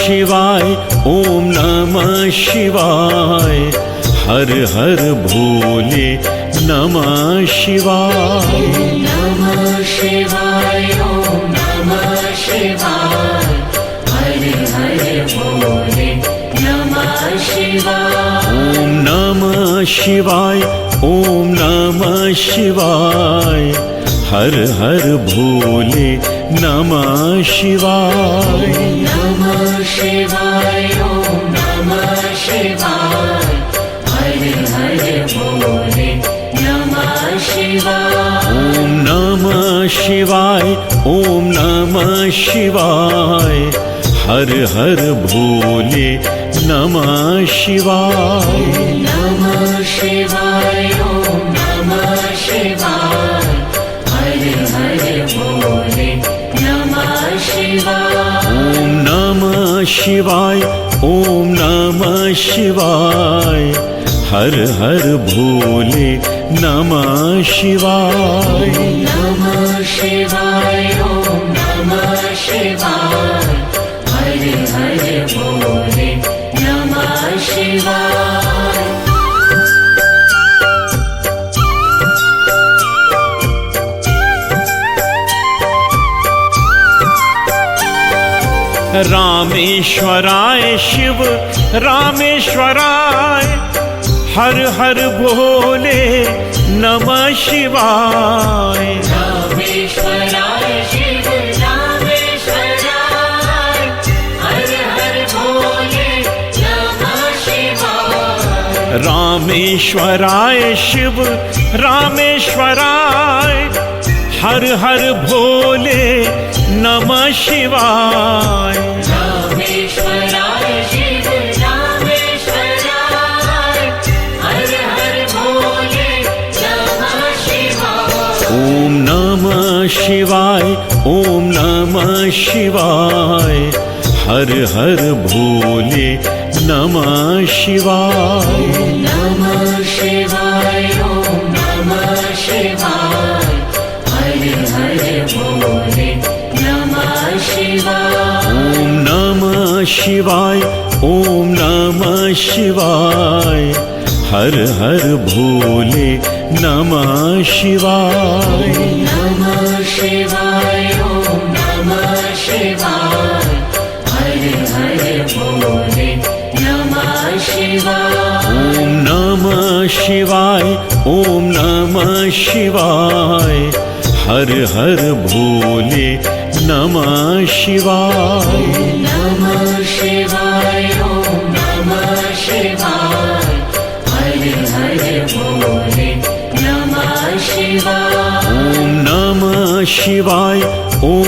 शिवाय, ओम नमः शिवाय। हर हर भोले नमः शिवाय। नमः शिवाय, ओम नमः शिवाय। हर हर भोले नमः शिवाय। ओम नमः शिवाय, ओम नमः शिवाय। हर हर भोले नमः शिवाय। नमः शिवाय, ओम नमः शिवाय। हर हर भोले नमः शिवाय। ओम नमः शिवाय, ओम नमः शिवाय। हर हर भोले नमः शिवाय। नमः शिवाय, ओम नमः शिवाय। हर हर भोले नमः शिवाय। ओम नमः शिवाय, ओम नमः शिवाय। हर हर भोले नमः शिवाय। नमः शिवाय, ओम नमः शिवाय। हर हर भोले नमः शिवाय। रामेश्वराय शिव रामेश्वराय। हर हर भोले नमः शिवाय। रामेश्वराय शिव रामेश्वराय। हर हर भोले नमः शिवाय। रामेश्वराय शिव रामेश्वराय। हर हर भोले नमः शिवाय। रामेश्वराय शिव रामेश्वराय। हर हर भोले नमः शिवाय। ओम नमः शिवाय, ओम नमः शिवाय। हर हर भोले नमः शिवाय। नमः शिवाय, ओम नमः शिवाय। हर हर भोले नमः शिवाय। ओम नमः शिवाय, ओम नमः शिवाय। हर हर भोले नमः शिवाय। नमः शिवाय, ओम नमः शिवाय। हर हर भोले नमः शिवाय। ओम नमः शिवाय, ओम नमः शिवाय। हर हर भोले नमः शिवाय। नमः शिवाय, ओम नमः शिवाय। हर हर भोले नमः शिवाय। ओम नमः शिवाय, ओम